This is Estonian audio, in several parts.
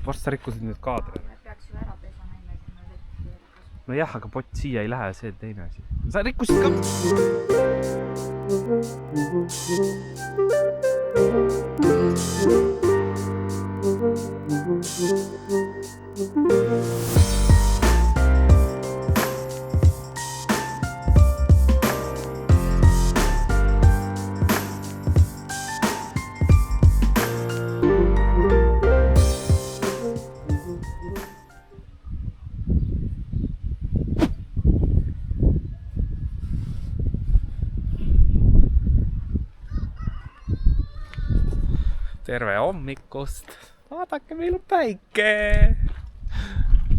Varsti sa rikkusid nüüd kaadri. Peaks ju ära pesama enne, kui me vett. No jah, aga pott siia ei lähe, see teine asi. Sa rikkusid ka... Terve hommikust. Vaadake, meil on päike.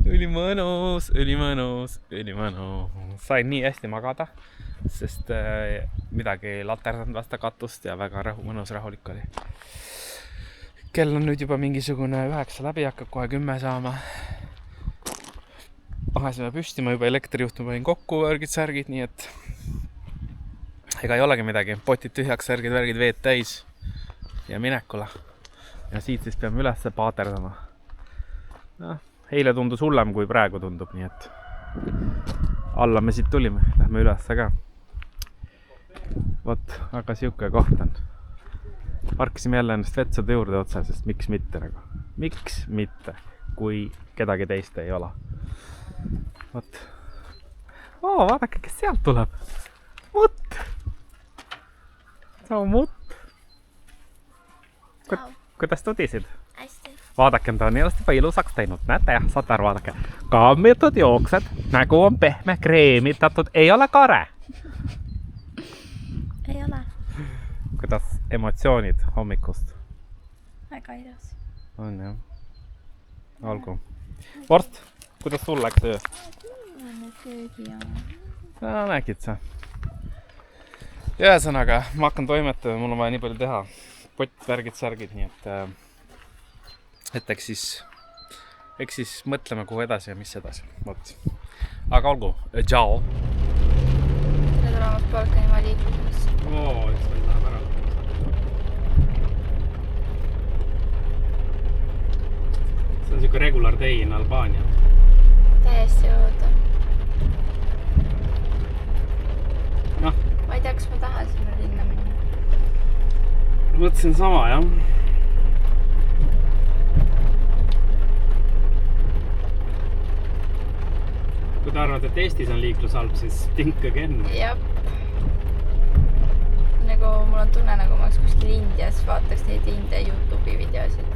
Ülimõnus. Sain nii hästi magada, sest midagi ei laterdanud vasta katust ja väga mõnus rahulik oli. Kell on nüüd juba mingisugune 9 läbi, hakkab kohe 10 saama. Ahesime püsti, ma juba elektrijuhtme panin kokku, värgid-särgid, nii et ega ei olegi midagi. Potid tühjaks, värgid, veed täis. Ja minekula. Ja siit siis peame üles paaterdama. No, eile tundus hullem, kui praegu tundub, nii et alla me siit tulime. Lähme üles ka. Vot, aga siuke koht on. Parkisime jälle ennast vetsude juurde otsa, sest miks mitte nagu. Miks mitte, kui kedagi teist ei ole. Vot. Vaadake, kes sealt tuleb. Mutt. Sama mutt. Kuidas tudisid? Hästi. Vaadake, ta on ennast juba ilusaks teinud. Näete, saate aru, vaadake. Kammitud jooksed, nägu on pehme, kreemitatud, ei ole kare. Ei ole. Kuidas emotsioonid hommikust? Väga ilus. On jah. Olgu. Vorst, kuidas sul läks öö? No, nägid sa. Ühesõnaga, ma hakkan toimetada, mul on vaja nii palju teha. Pott, värgid, särgid, nii et eks siis mõtleme kuhu edasi ja mis edasi. Vot. Aga olgu, tšau! Tere tulemast Balkanimaa liiklusesse. Üks meil läheb ära. See on siuke regular day in Albaania. Täiesti jõuda. Noh. Ma ei tea, kas ma tahan sinna linna minna. Mõtlesin sama, jah. Kui te arvad, et Eestis on liiklushalb, siis think again. Jep. Nagu mul on tunne, nagu ma oleks kuskil Indias, vaataks neid India YouTube'i videosid.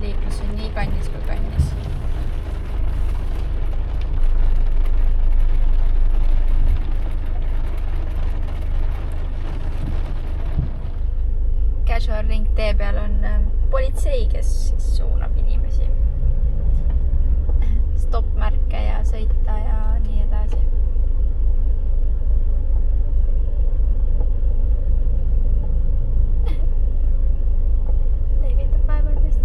Liiklus on nii kannis kui kannis. Casual ring tee peal on politsei, kes siis suunab inimesi. Stoppmärke ja sõita ja nii edasi. Levitab päeval tõesti.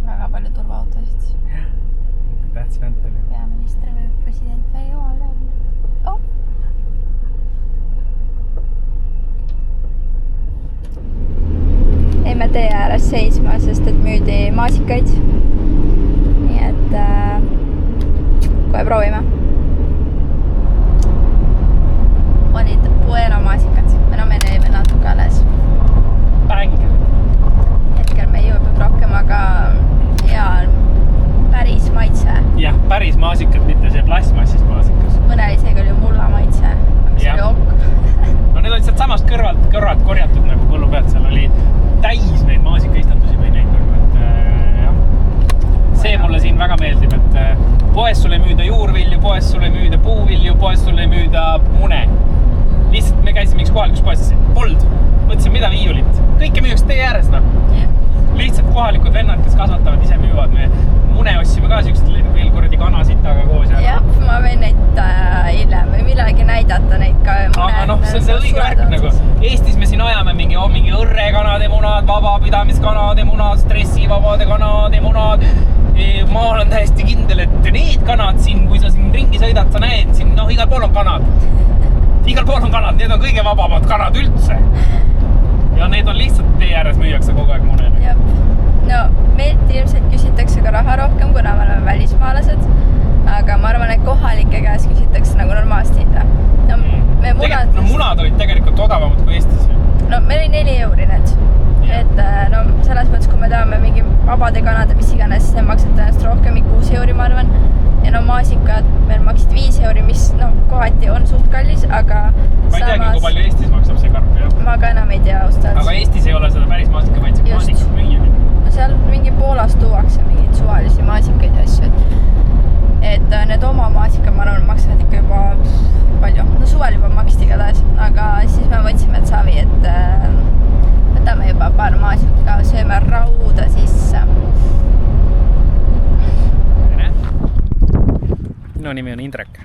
Väga palju turvaautosid. Tähtis vent oli. Peaminister või president või jumal teab. Oh! Jäime tee ääres seisma, sest et müüdi maasikaid. Nii et kohe proovime. Olid Buena maasikad. Me jäime natuke alles. Bang! Hetkel me ei jõudnud rohkem, aga hea päris maitse. Jah, päris maasikad, mitte see plastmassist maasikas. Mõnel isegi oli mulla maitse, mis oli ok. No need olid sealt samast kõrvalt korjatud nagu põllu pealt, seal oli täis neid maasikaistandusi või neid nagu, et jah. See mulle siin väga meeldib, et poes sulle ei müüda juurvilju, poes sulle ei müüda puuvilju, poes sulle ei müüda mune. Lihtsalt me käisime üks kohalikus poes, pold. Mõtlesin, mida viiulit. Kõike müüks tee ääres, noh. Lihtsalt kohalikud vennad, kes kasvatavad, ise müüvad. Me mune ossime ka siukest veel kuradi kanasitaga koos ja. Jah, ma võin neid hiljem või millegi näidata neid ka. Aga noh, see on õige värk nagu. Eestis me siin ajame mingi õrrekanade munad, vabapidamiskanade munad, stressivabade kanade munad. Ma olen täiesti kindel, et need kanad siin, kui sa siin ringi sõidad, sa näed siin, noh, igal pool on kanad. Igal pool on kanad, need on kõige vabamad kanad üldse. Ja need on lihtsalt tee ääres müüakse kogu aeg mune. Jah. No, meilt ilmselt küsitakse ka raha rohkem, kuna me oleme välismaalased, aga ma arvan, et kohalike käes küsitakse nagu normaalselt hinda. No, munad olid tegelikult odavamad kui Eestis. No, meil oli 4 euri need. Et no, selles mõttes, kui me tahame mingi vabade kanade, mis iganes, siis need maksavad tõenäoliselt rohkem, 6 euri, ma arvan. Ja no, maasikad meil maksid 5 euri, mis no, kohati on suht kallis, aga ma ei teagi, kui palju Eestis maksab see karp, jah. Ma ka enam ei tea ustalt. Aga Eestis ei ole seda päris maasikamaitsega maasikat müüa. No seal mingi Poolast tuuakse mingeid suvalisi maasikaid ja asju, et need oma maasikad, ma arvan, maksavad ikka juba palju. No suvel juba maksti igatahes, aga siis me mõtlesime, et savi, et võtame juba paar maasika, sööme rauda sisse. Minu nimi on Indrek.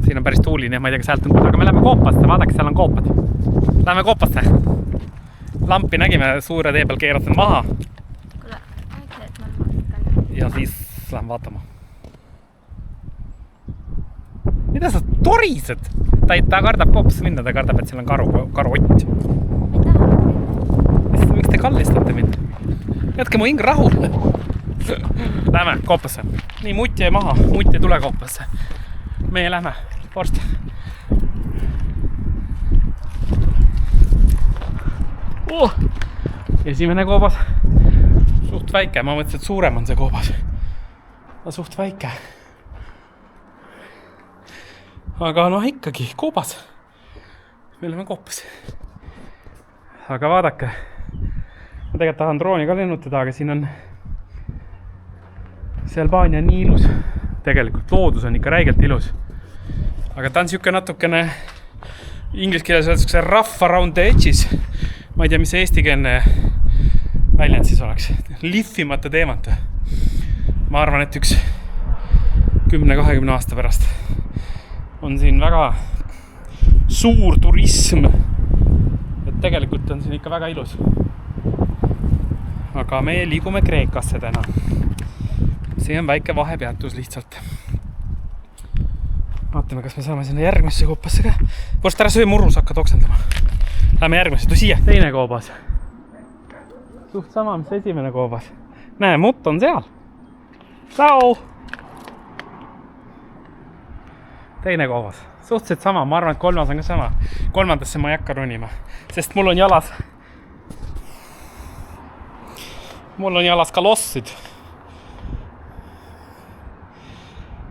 Siin on päris tuuline, ma ei tea, kas häält on kuulda, aga me läheme Koopasse, vaadake, seal on koopad. Läheme Koopasse. Lampi nägime suure tee peal, keerasin maha. Kuule, äkki, et ma maasikal. Ja siis lähen vaatama. Mida sa torised? Ta kardab Koopasse minna, ta kardab, et seal on karuott. Ma ei taha. Miks te kallistate mind? Jätke mu hing rahule. Lähme Koopasse. Nii, mutt jäi maha. Mutt ei tule Koopasse. Meie lähme. Vorst. Esimene koobas. Suht väike. Ma mõtlesin, et suurem on see koobas. Aga suht väike. Aga noh, ikkagi koobas. Me oleme Koopas. Aga vaadake. Ma tegelikult tahan drooni ka lennutada, aga siin on see Albaania on nii ilus. Tegelikult loodus on ikka räigelt ilus. Aga ta on siuke natukene inglise keeles öeldakse rough around the edges. Ma ei tea, mis see eestikeelne väljend siis oleks. Lihvimata teemant. Ma arvan, et üks 10-20 aasta pärast on siin väga suur turism. Et tegelikult on siin ikka väga ilus. Aga me liigume Kreekasse täna. See on väike vahepeatus lihtsalt. Vaatame, kas me saame sinna järgmisse Koopasse ka. Vorst ära söö murru, sa hakkad oksendama. Lähme järgmisse, tuu siia. Teine koobas. Suht sama, mis esimene koobas. Näe, mutt on seal. Tšau! Teine koobas. Suhteliselt sama, ma arvan, et kolmas on ka sama. Kolmandasse ma ei hakka runima, sest mul on jalas kalossid.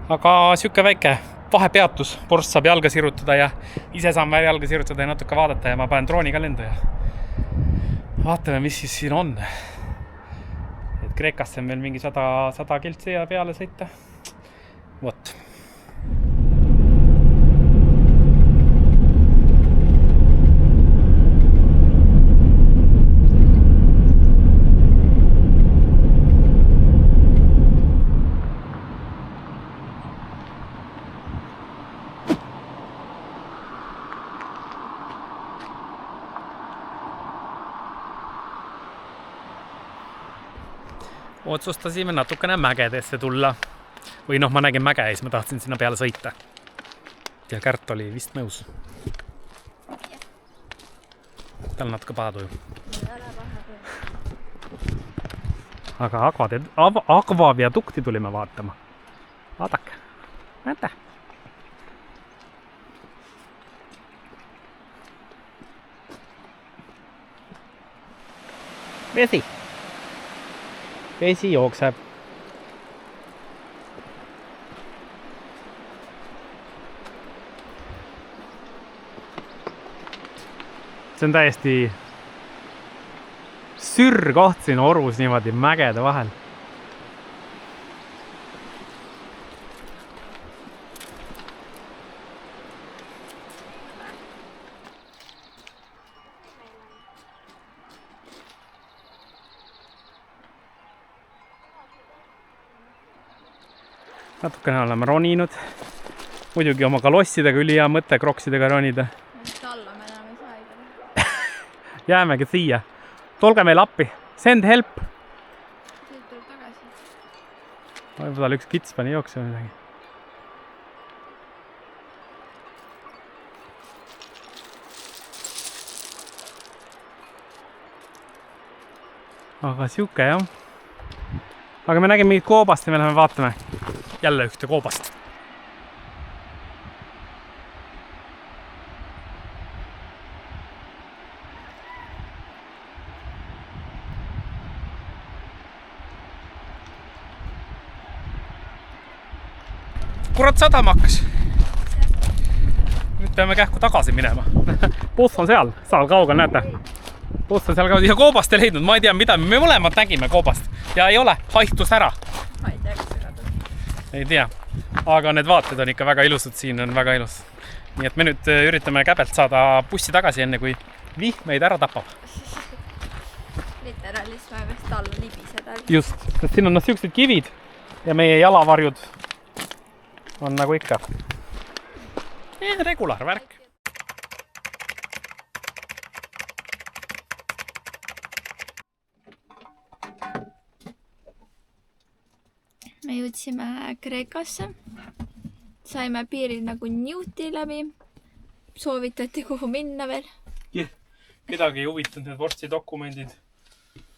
Aga siuke väike vahepeatus, Vorst saab jalga sirutada ja ise saan jalga sirutada ja natuke vaadata ja ma panen drooni ka lendu ja vaatame, mis siis siin on. Et Kreekasse on meil mingi 100 kiltsi ja peale sõita. Vot. Otsustasime natukene mägedesse tulla. Või noh, ma nägin mäge ja siis ma tahtsin sinna peale sõita. Ja Kärt oli vist nõus. Tal on natuke paha tuju. Aga akvaviadukti tulime vaatama. Vaadake. Näete? Vesi. Vesi jookseb. See on täiesti sürkoht siin orus niimoodi mägede vahel. natukene oleme roninud. Muidugi oma kalossidega üli hea mõte kroksidega ronida. Alla me enam ei saa iga. Jäämegi siia. Tolge meil appi. Send help. Nüüd tuleb tagasi. Võib-olla tal üks kits pani jooksema midagi. Aga siuke jah. Aga me nägime mingit koobast ja me läheme vaatame jälle ühte koobast. Kurat sadama hakkas. Nüüd peame kähku tagasi minema. Buss on seal kaugel, näete. Buss on seal kaugel ja koobast ei leidnud, ma ei tea mida, me mõlemad nägime koobast ja ei ole, haihtus ära. Ma ei tea, kas see kadus. Ei tea, aga need vaated on ikka väga ilusad, siin on väga ilus. Nii et me nüüd üritame käbelt saada bussi tagasi enne, kui vihm meid ära tapab. Literalism vist alla libiseda. Just, sest siin on siuksed kivid ja meie jalavarjud on nagu ikka. Regulaar värk. Me jõudsime Kreekasse. Saime piiril nagu Newti läbi. Soovitati kuhu minna veel. Kedagi ei huvitanud need vorstidokumendid.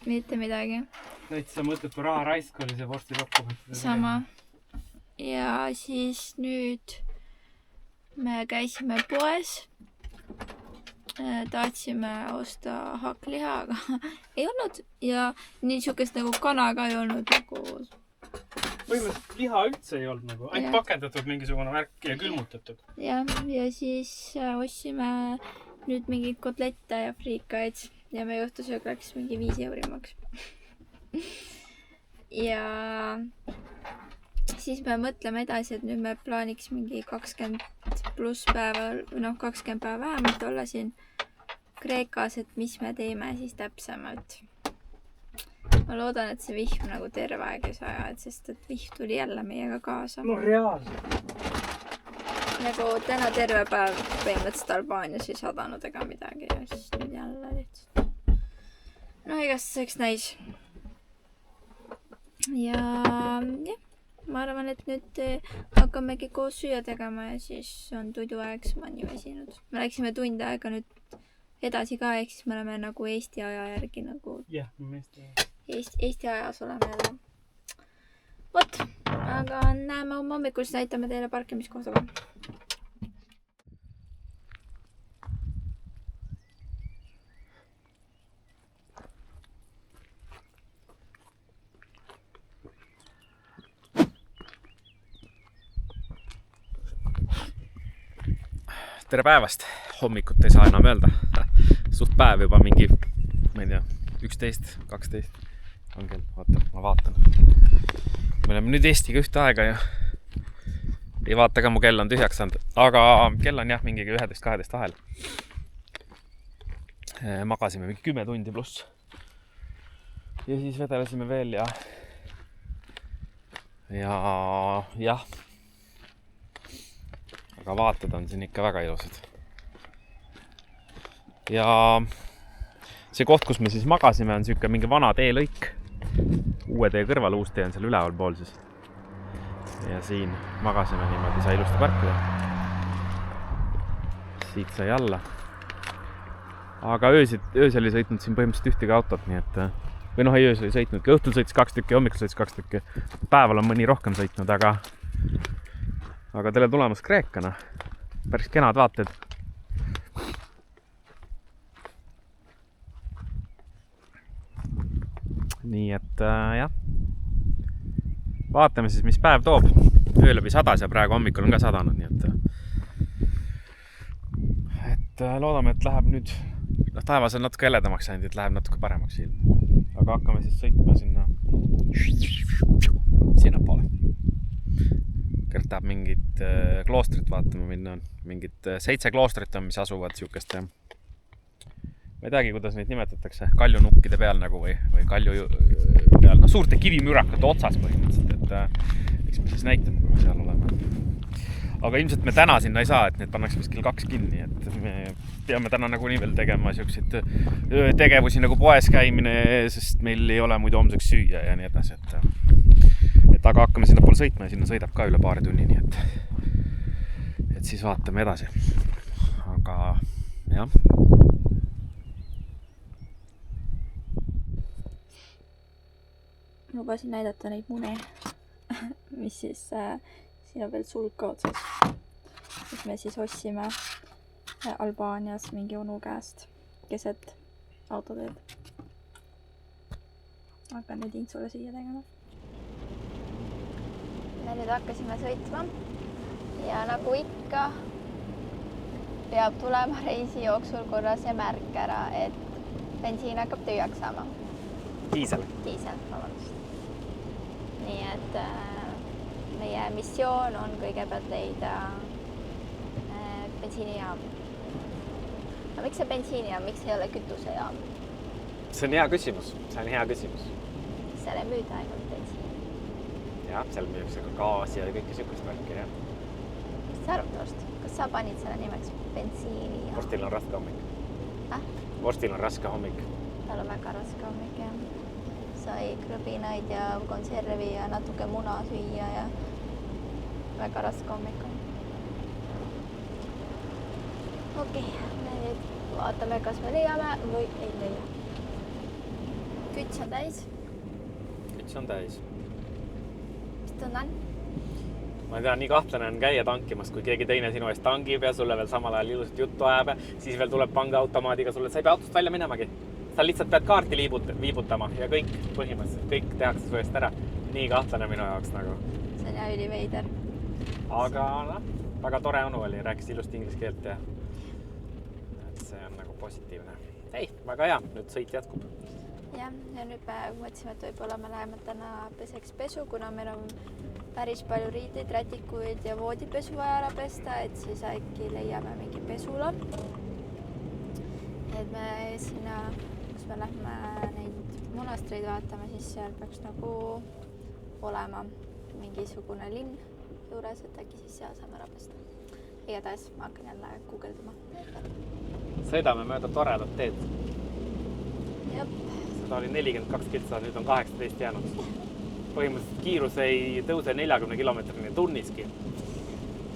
Mitte midagi. Näitsa mõttetu raha raisk oli see vorstidokument. Sama. Ja siis nüüd me käisime poes. Tahtsime osta hakkliha, aga ei olnud. Ja nii sihukest nagu kana ka ei olnud nagu... Põhimõtteliselt liha üldse ei olnud nagu, ainult pakendatud mingisugune värk ja külmutatud. Ja siis ostsime nüüd mingid kotlette ja friikaid ja me õhtusöök läks mingi 5 euri maks. Ja siis me mõtleme edasi, et nüüd me plaaniks mingi 20 pluss päeva, 20 päeva vähemalt olla siin Kreekas, et mis me teeme siis täpsemalt. Ma loodan, et see vihm nagu terve aeg ei saa, sest et vihm tuli jälle meiega kaasa. No reaalselt. Nagu täna terve päev põhimõtteliselt Albaanias ei sadanud ega midagi ja siis nüüd jälle lihtsalt. No eks näis. Ja ma arvan, et nüüd hakkamegi koos süüa tegema ja siis on tuduaeg, ma olen nii väsinud. Me läksime tund aega nüüd edasi ka, ehk siis me oleme nagu Eesti aja järgi nagu... Jah, Eesti ajas oleme jälle. Vot, aga näeme hommikul, siis näitame teile parkimiskohta ka. Tere päevast! Hommikut ei saa enam öelda. Suht päev juba mingi, ma ei tea, 11, 12 on kell. Vaata, ma vaatan. Me oleme nüüd Eestiga ühte aega ja ei vaata ka, mu kell on tühjaks saanud. Aga kell on jah, mingi 11-12 vahel. Magasime mingi 10 tundi pluss. Ja siis vedelesime veel ja jah. Aga vaated on siin ikka väga ilusad. Ja see koht, kus me siis magasime, on siuke mingi vana teelõik. Uue tee kõrval, uus tee on seal üleval pool siis. Ja siin magasime niimoodi, sai ilusti parkida. Siit sai alla. Aga öösel ei sõitnud siin põhimõtteliselt ühtegi autot, nii et... Või ei öösel ei sõitnudki, õhtul sõitis 2 tükki, hommikul sõitis 2 tükki. Päeval on mõni rohkem sõitnud, aga teile tulemas Kreekana. Päris kenad vaated. Nii et jah. Vaatame siis, mis päev toob. Öö läbi sadas ja praegu hommikul on ka sadanud, nii et loodame, et läheb nüüd... Taevas on natuke heledamaks saanud, et läheb natuke paremaks ilm. Aga hakkame siis sõitma sinna poole. Kert tahab mingit kloostrit vaatama minna. Mingid 7 kloostrit on, mis asuvad siukeste... Ma ei teagi, kuidas neid nimetatakse. Kaljunukkide peal nagu või kalju peal. No suurte kivimürakate otsas põhimõtteliselt. Et eks me siis näitame, kui me seal oleme. Aga ilmselt me täna sinna ei saa, et need pannakse vist kell 2 kinni, et me peame täna nagunii veel tegema siukseid tegevusi nagu poes käimine, sest meil ei ole muidu homseks süüa ja nii edasi, et aga hakkame sinna poole sõitma ja sinna sõidab ka üle paari tunni, nii et siis vaatame edasi. Aga jah. Lubasin näidata neid mune, mis siis siin on veel sulka otsas, mis me siis ostsime Albaanias mingi onu käest keset autoteed. Hakkan nüüd Intsule süüa tegema. Me nüüd hakkasime sõitma ja nagu ikka peab tulema reisi jooksul korra see märk ära, et bensiin hakkab tühjaks saama. Diisel, vabandust. Nii et meie missioon on kõigepealt leida bensiinijaam. Aga miks see bensiinijaam, miks ei ole kütusejaam? See on hea küsimus, Seal ei müüda ainult bensiini. Jah, seal müüakse ka gaasi ja kõike sükust värki, jah. Mis sa arvad toast? Kas sa panid selle nimeks bensiinijaam? Vorstil on raske hommik. Vorstil on raske hommik. Tal on väga raske hommik, jah. Sai krõbinaid ja konservi ja natuke muna süüa ja väga raske hommik on. Okei, me nüüd vaatame, kas me leiame või ei leia. Küts on täis. Küts on täis. Mis tunne on? Ma ei tea, nii kahtlane on käia tankimas, kui keegi teine sinu eest tangib ja sulle veel samal ajal ilusat juttu ajab, siis veel tuleb pangaautomaadiga sulle, sa ei pea autost välja minemagi. Sa lihtsalt pead kaarti viibutama ja kõik põhimõtteliselt, kõik tehakse su eest ära. Nii kahtlane minu jaoks nagu. See on jah üliveider. Aga väga tore onu oli, rääkis ilusti inglise keelt ja see on nagu positiivne. Ei, väga hea, nüüd sõit jätkub. Jah, ja nüüd me mõtlesime, et võib-olla me läheme täna peseks pesu, kuna meil on päris palju riideid, rätikuid ja voodipesu vaja ära pesta, et siis äkki leiame mingi pesula. Et me sinna, kus me lähme neid monastreid vaatama, siis seal peaks nagu olema mingisugune linn juures, et äkki siis seal saame ära pesta. Igatahes ma hakkan jälle guugeldama. Sõidame mööda toredat teed. Jep. Seda oli 42 kiltsa, nüüd on 18 jäänud. Põhimõtteliselt kiirus ei tõuse 40 kilomeetrini tunniski.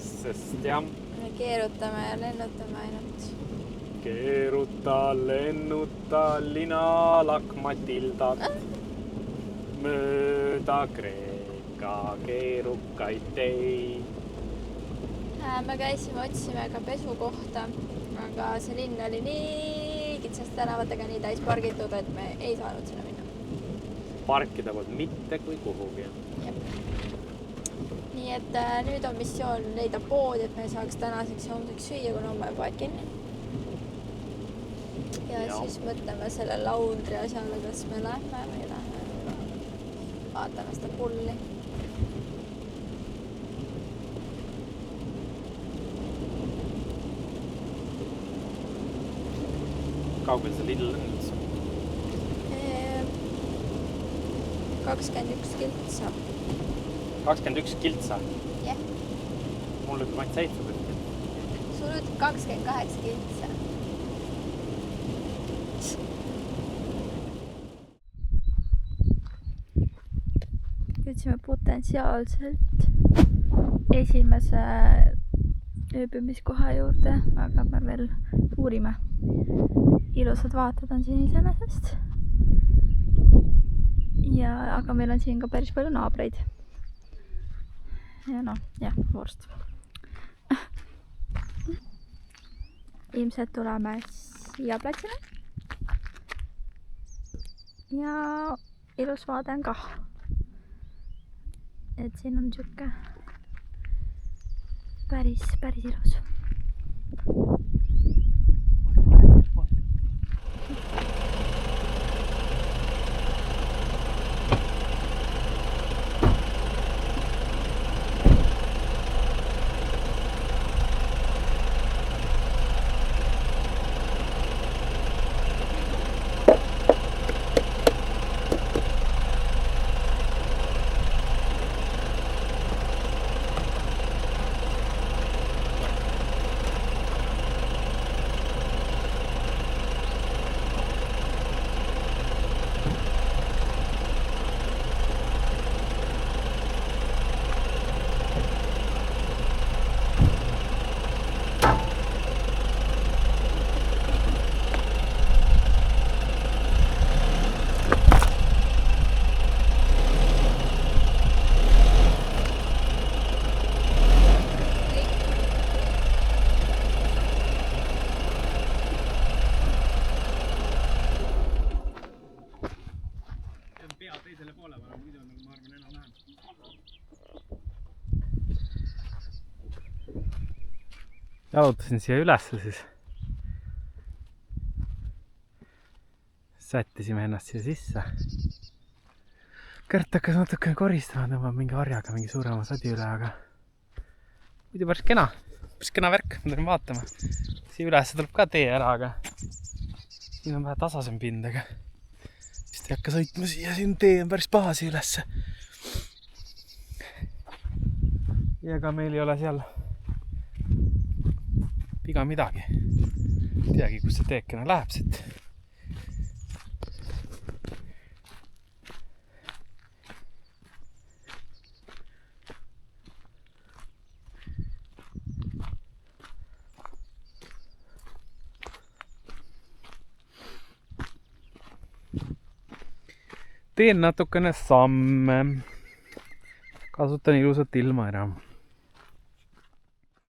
Sest jah. Me keerutame ja lennutame ainult. Keeruta, lennuta, lina, lakmatildat. Mööda Kreeka keerukaid teid. Me käisime, otsime ka pesukohta, aga see linn oli nii kitsast tänavatega nii täis pargitud, et me ei saanud sinna minna. Parkida poolt mitte kui kuhugi. Jep. Nii et nüüd on missioon leida pood, et me saaks tänaseks ja homseks süüa, kuna on poed kinni. Ja siis mõtleme selle laundri asjale, kas me lähme või ei lähe. Vaatame seda pulli. Kaugel see Lidl on üldse? 21 kiltsa. 21 kiltsa? Jah. Mul ütleb ainult 7. Sul ütleb 28 kiltsa. Jõudsime potentsiaalselt esimese ööbimiskoha juurde, aga me veel uurime. Ilusad vaated on siin iseenesest. Aga meil on siin ka päris palju naabreid. Ja vorst. Ilmselt tuleme siia platsile. Ja ilus vaade on kah. Et siin on siuke päris ilus. poole peale, muidu on, ma arvan, enam-vähem. Jalutasin siia ülesse siis. Sättisime ennast siia sisse. Kärt hakkas natukene koristama, tõmbab mingi harjaga mingi suurema sadi üle, aga muidu päris kena värk, ma tulin vaatama. Siia ülesse tuleb ka tee ära, aga siin on vähe tasasem pind, aga vist ei hakka sõitma siia, siin tee on päris paha siia ülesse. Ja ega meil ei ole seal viga midagi. Teagi, kus see teekene läheb siit. Teen natukene samme. Kasutan ilusat ilma ära.